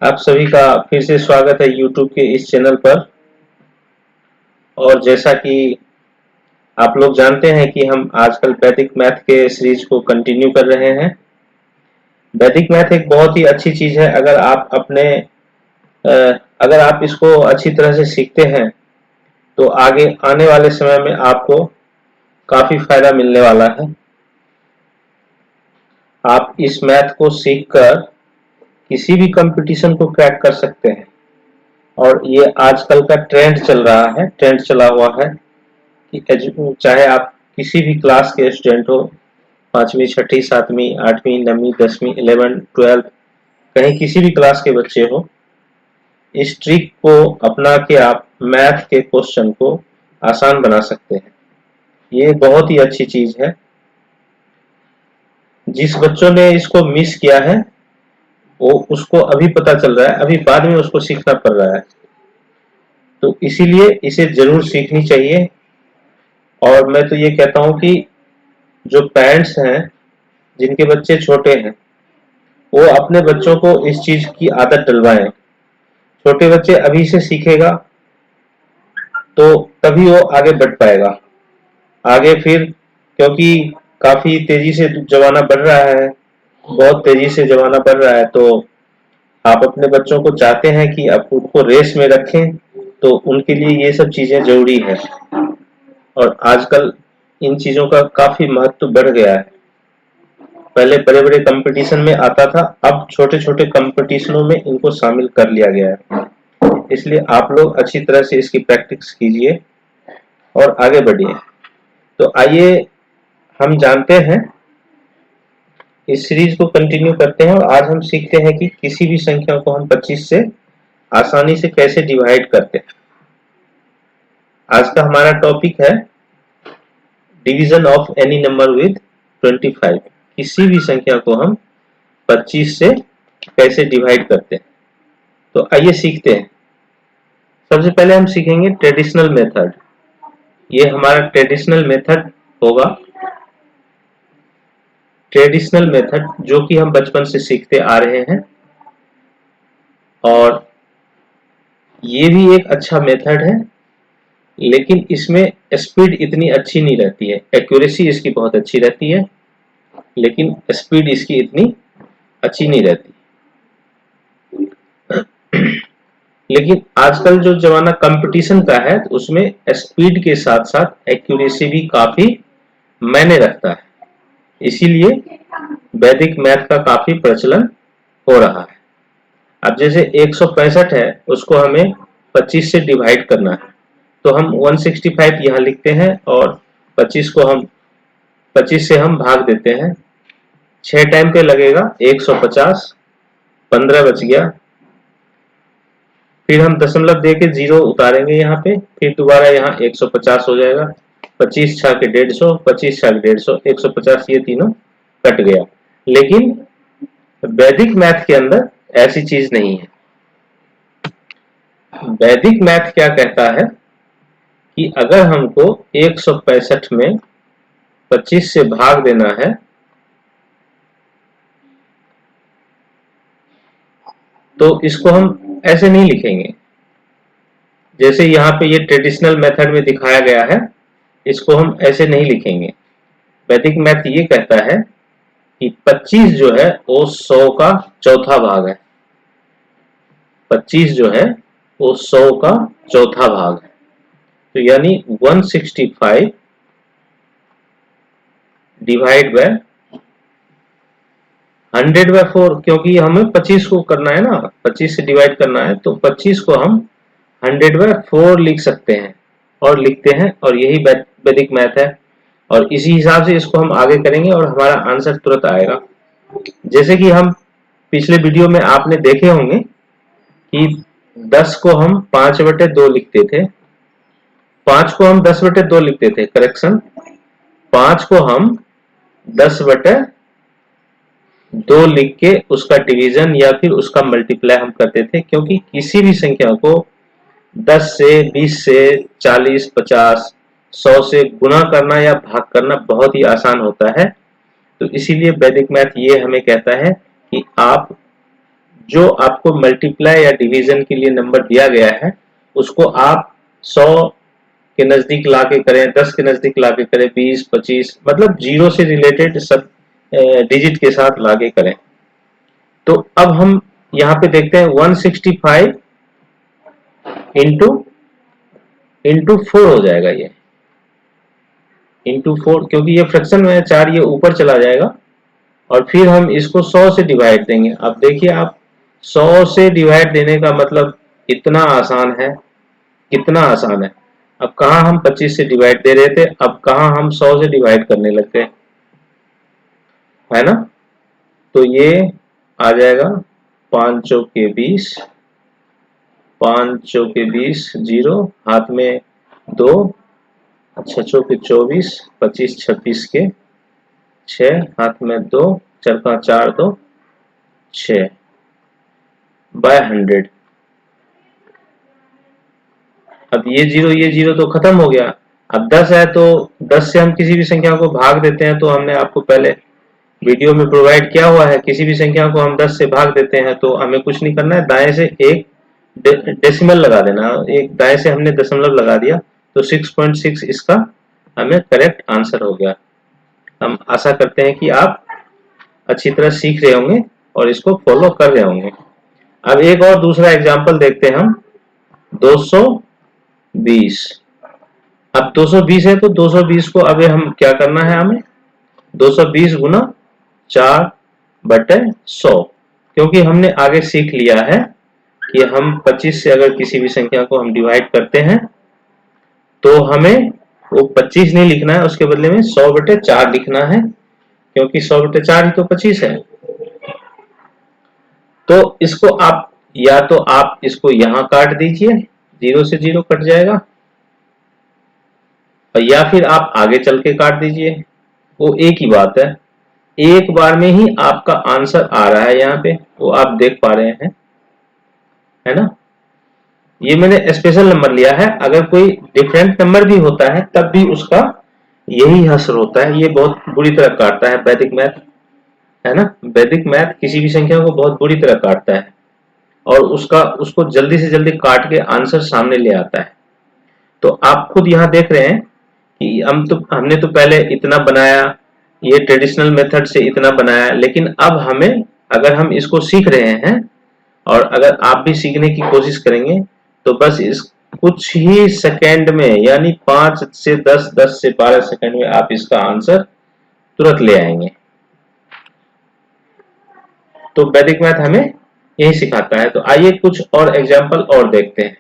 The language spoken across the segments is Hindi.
आप सभी का फिर से स्वागत है YouTube के इस चैनल पर। और जैसा कि आप लोग जानते हैं कि हम आजकल वैदिक मैथ के सीरीज को कंटिन्यू कर रहे हैं। वैदिक मैथ एक बहुत ही अच्छी चीज है। अगर आप इसको अच्छी तरह से सीखते हैं तो आगे आने वाले समय में आपको काफी फायदा मिलने वाला है। आप इस मैथ को सीखकर किसी भी कंपटीशन को क्रैक कर सकते हैं। और ये आजकल का ट्रेंड चल रहा है, ट्रेंड चला हुआ है कि चाहे आप किसी भी क्लास के स्टूडेंट हो, 5वीं 6ठी 7वीं 8वीं 9वीं 10वीं 11 12, कहीं किसी भी क्लास के बच्चे हो, इस ट्रिक को अपना के आप मैथ के क्वेश्चन को आसान बना सकते हैं। ये बहुत ही अच्छी चीज है। जिस बच्चों ने इसको मिस किया है वो उसको अभी पता चल रहा है, अभी बाद में उसको सीखना पड़ रहा है। तो इसीलिए इसे जरूर सीखनी चाहिए। और मैं तो ये कहता हूँ कि जो पेरेंट्स हैं जिनके बच्चे छोटे हैं वो अपने बच्चों को इस चीज की आदत डलवाएं। छोटे बच्चे अभी से सीखेगा तो तभी वो आगे बढ़ पाएगा। आगे फिर, क्योंकि काफी तेजी से जमाना बढ़ रहा है, बहुत तेजी से जमाना बढ़ रहा है, तो आप अपने बच्चों को चाहते हैं कि आप उनको रेस में रखें, तो उनके लिए ये सब चीजें जरूरी है। और आजकल इन चीजों का काफी महत्व बढ़ गया है। पहले बड़े बड़े कंपटीशन में आता था, अब छोटे छोटे कंपटीशनों में इनको शामिल कर लिया गया है। इसलिए आप लोग अच्छी तरह से इसकी प्रैक्टिस कीजिए और आगे बढ़िए। तो आइए हम जानते हैं, इस सीरीज को कंटिन्यू करते हैं और आज हम सीखते हैं कि किसी भी संख्या को हम 25 से आसानी से कैसे डिवाइड करते हैं। आज का हमारा टॉपिक है division of any number with 25। किसी भी संख्या को हम 25 से कैसे डिवाइड करते हैं। तो आइए सीखते हैं। सबसे पहले हम सीखेंगे ट्रेडिशनल मेथड। ये हमारा ट्रेडिशनल मेथड होगा। ट्रेडिशनल मेथड जो कि हम बचपन से सीखते आ रहे हैं, और ये भी एक अच्छा मेथड है, लेकिन इसमें स्पीड इतनी अच्छी नहीं रहती है। एक्यूरेसी इसकी बहुत अच्छी रहती है, लेकिन स्पीड इसकी इतनी अच्छी नहीं रहती। लेकिन आजकल जो जमाना कंपटीशन का है, तो उसमें स्पीड के साथ साथ एक्यूरेसी भी काफी मायने रखता है। इसीलिए वैदिक मैथ का काफी प्रचलन हो रहा है। अब जैसे 165 है, उसको हमें 25 से डिवाइड करना है, तो हम 165 यहाँ लिखते हैं और 25 से हम भाग देते हैं। 6 टाइम पे लगेगा 150, 15 बच गया। फिर हम दशमलव दे के 0 उतारेंगे यहाँ पे, फिर दोबारा यहाँ 150 हो जाएगा। 25 छः के 150, 25 छः के 150, 150, ये तीनों कट गया। लेकिन वैदिक मैथ के अंदर ऐसी चीज नहीं है। वैदिक मैथ क्या कहता है कि अगर हमको 165 में 25 से भाग देना है, तो इसको हम ऐसे नहीं लिखेंगे जैसे यहाँ पे ये ट्रेडिशनल मेथड में दिखाया गया है। इसको हम ऐसे नहीं लिखेंगे। वैदिक मैथ ये कहता है कि 25 जो है वो 100 का चौथा भाग है। 25 जो है वो 100 का चौथा भाग है। तो यानी 165 डिवाइड बाय 100/4, क्योंकि हमें 25 को करना है ना, 25 से डिवाइड करना है, तो 25 को हम 100/4 लिख सकते हैं और लिखते हैं, और यही वैदिक मैथ है। और इसी हिसाब से इसको हम आगे करेंगे और हमारा आंसर तुरंत आएगा। जैसे कि हम पिछले वीडियो में आपने देखे होंगे कि 10 को हम 5/2 लिखते थे, 5 को हम 10/2 लिखते थे, करेक्शन। 5 को हम 10/2 लिख के उसका डिवीजन या फिर उसका मल्टीप्लाई हम करते थे, क्योंकि किसी भी संख्या को 10 से 20 से 40 50 100 से गुना करना या भाग करना बहुत ही आसान होता है। तो इसीलिए वैदिक मैथ ये हमें कहता है कि आप जो आपको मल्टीप्लाई या डिवीजन के लिए नंबर दिया गया है उसको आप 100 के नजदीक लाके करें, 10 के नजदीक लाके करें, 20, 25, मतलब जीरो से रिलेटेड सब डिजिट के साथ लाके करें। तो अब हम यहाँ पे देखते हैं 165 इंटू इंटू 4 हो जाएगा, ये इंटू 4, क्योंकि ये फ्रैक्शन में है 4, ये ऊपर चला जाएगा और फिर हम इसको 100 से डिवाइड देंगे। अब देखिए आप 100 से डिवाइड देने का मतलब इतना आसान है, कितना आसान है। अब कहाँ हम 25 से डिवाइड दे रहे थे, अब कहाँ हम 100 से डिवाइड करने लग गए, है ना। तो ये आ जाएगा 5 चौके 20, 5 चौके 20, 0 हाथ में 2, अच्छा चौके 24, 25 26 के 6 हाथ में 2, चरका 4 2 6 बाय 100। अब ये जीरो तो खत्म हो गया। अब 10 है तो 10 से हम किसी भी संख्या को भाग देते हैं, तो हमने आपको पहले वीडियो में प्रोवाइड किया हुआ है, किसी भी संख्या को हम 10 से भाग देते हैं तो हमें कुछ नहीं करना है, दाएं से एक डेसिमल लगा देना, एक दाएं से हमने दशमलव लगा दिया तो 6.6 इसका हमें करेक्ट आंसर हो गया। हम आशा करते हैं कि आप अच्छी तरह सीख रहे होंगे और इसको फॉलो कर रहे होंगे। अब एक और दूसरा एग्जांपल देखते हैं हम, 220। अब 220 है तो 220 को अब हम क्या करना है, हमें 220 गुना 4/100, क्योंकि हमने आगे सीख लिया है कि हम 25 से अगर किसी भी संख्या को हम डिवाइड करते हैं तो हमें वो 25 नहीं लिखना है, उसके बदले में 100/4 लिखना है, क्योंकि 100/4 ही तो 25 है। तो इसको आप या तो आप इसको यहां काट दीजिए, 0 से 0 कट जाएगा, और या फिर आप आगे चल के काट दीजिए, वो एक ही बात है। एक बार में ही आपका आंसर आ रहा है यहाँ पे, वो आप देख पा रहे हैं, है ना। ये मैंने स्पेशल नंबर लिया है, अगर कोई डिफरेंट नंबर भी होता है तब भी उसका यही हश्र होता है, ये बहुत बुरी तरह काटता है वैदिक मैथ, है ना। वैदिक मैथ किसी भी संख्या को बहुत बुरी तरह काटता है और उसको जल्दी से जल्दी काट के आंसर सामने ले आता है। तो आप खुद यहाँ देख रहे हैं कि हमने तो पहले इतना बनाया, ये ट्रेडिशनल मेथड से इतना बनाया, लेकिन अब हमें, अगर हम इसको सीख रहे हैं और अगर आप भी सीखने की कोशिश करेंगे तो बस इस कुछ ही सेकंड में, यानी 5 से 10, 10 से 12 सेकंड में आप इसका आंसर तुरंत ले आएंगे। तो वैदिक मैथ हमें यही सिखाता है। तो आइए कुछ और एग्जांपल और देखते हैं।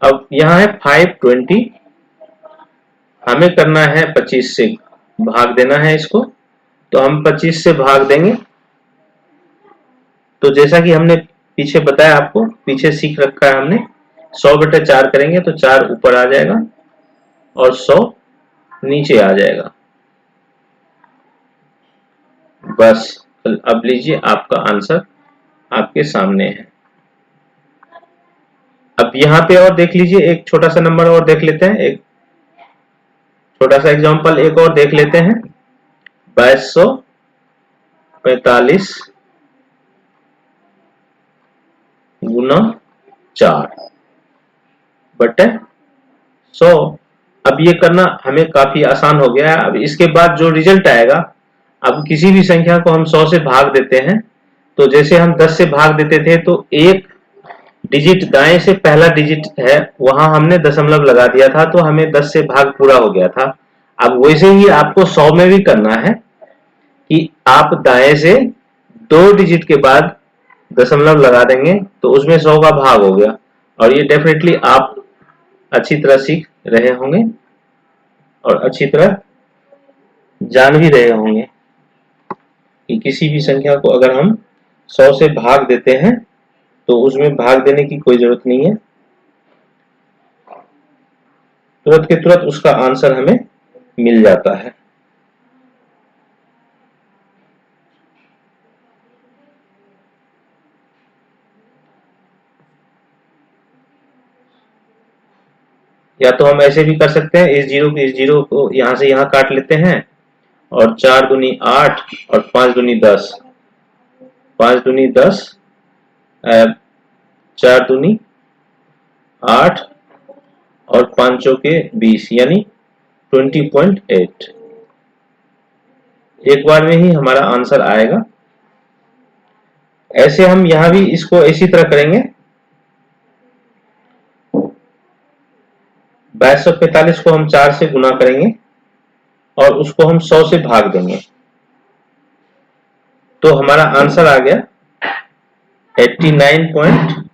अब यहाँ है 520, हमें करना है 25 से भाग देना है इसको, तो हम 25 से भाग देंगे। तो जैसा कि हमने पीछे बताया, आपको पीछे सीख रखा है हमने, 100/4 करेंगे तो 4 ऊपर आ जाएगा और 100 नीचे आ जाएगा। बस अब लीजिए, आपका आंसर आपके सामने है। अब यहाँ पे और देख लीजिए, एक छोटा सा नंबर और देख लेते हैं, एक छोटा सा एग्जांपल एक और देख लेते हैं। 2245 गुना 4/100। अब ये करना हमें काफी आसान हो गया है। अब इसके बाद जो रिजल्ट आएगा, अब किसी भी संख्या को हम 100 से भाग देते हैं, तो जैसे हम 10 से भाग देते थे तो एक डिजिट दाएं से पहला डिजिट है वहां हमने दशमलव लगा दिया था, तो हमें 10 से भाग पूरा हो गया था। अब वैसे ही आपको 100 में भी करना है कि आप दाएं से 2 डिजिट के बाद दशमलव लगा देंगे तो उसमें 100 का भाग हो गया। और ये डेफिनेटली आप अच्छी तरह सीख रहे होंगे और अच्छी तरह जान भी रहे होंगे कि किसी भी संख्या को अगर हम 100 से भाग देते हैं तो उसमें भाग देने की कोई जरूरत नहीं है, तुरंत के तुरंत उसका आंसर हमें मिल जाता है। या तो हम ऐसे भी कर सकते हैं, इस जीरो को यहां से यहां काट लेते हैं और 4 दूनी 8 और 5 दूनी 10, 5 दूनी 10, 4 दूनी 8 और 5 चौके 20 यानी 20.8। एक बार में ही हमारा आंसर आएगा। ऐसे हम यहां भी इसको इसी तरह करेंगे। 2245 को हम 4 से गुना करेंगे और उसको हम 100 से भाग देंगे, तो हमारा आंसर आ गया 89.8।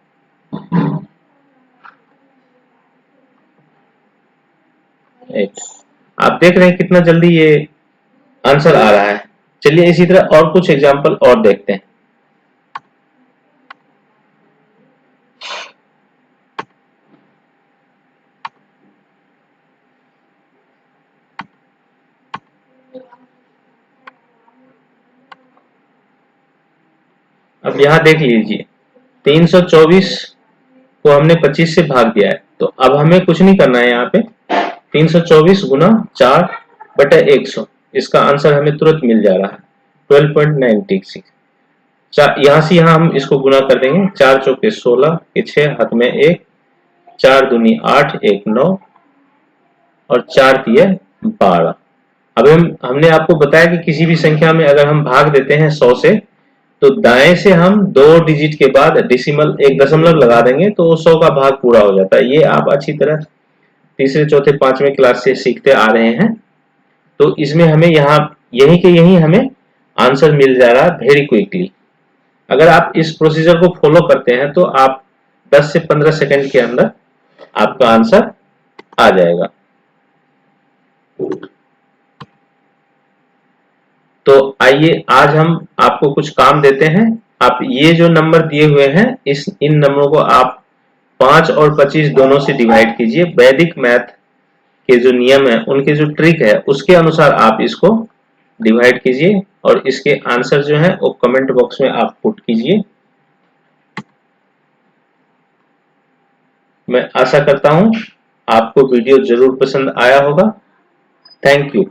आप देख रहे हैं कितना जल्दी ये आंसर आ रहा है। चलिए इसी तरह और कुछ एग्जांपल और देखते हैं। अब यहां देख लीजिए 324 को हमने 25 से भाग दिया है, तो अब हमें कुछ नहीं करना है। यहाँ पे 324 गुना 4/100, इसका आंसर हमें तुरंत मिल जा रहा है 12.96। यहां से यहां हम इसको गुना कर देंगे। 4 चौके 16 के 6 हाथ में 1, 4 दूनी 8, 1 9 और 4 तिये 12। अब हमने आपको बताया कि किसी भी संख्या में अगर हम भाग देते हैं 100 से, तो दाएं से हम 2 डिजिट के बाद डेसिमल 1 दशमलव लगा देंगे तो 100 का भाग पूरा हो जाता है। ये आप अच्छी तरह तीसरे चौथे पांचवें क्लास से सीखते आ रहे हैं। तो इसमें हमें यहाँ यही के यही हमें आंसर मिल जा रहा है वेरी क्विकली। अगर आप इस प्रोसीजर को फॉलो करते हैं तो आप 10 से 15 सेकंड के अंदर आपका आंसर आ जाएगा। तो आइए आज हम आपको कुछ काम देते हैं। आप ये जो नंबर दिए हुए हैं इन नंबरों को आप 5 और 25 दोनों से डिवाइड कीजिए। वैदिक मैथ के जो नियम है, उनके जो ट्रिक है, उसके अनुसार आप इसको डिवाइड कीजिए और इसके आंसर जो है वो कमेंट बॉक्स में आप पुट कीजिए। मैं आशा करता हूं आपको वीडियो जरूर पसंद आया होगा। Thank you.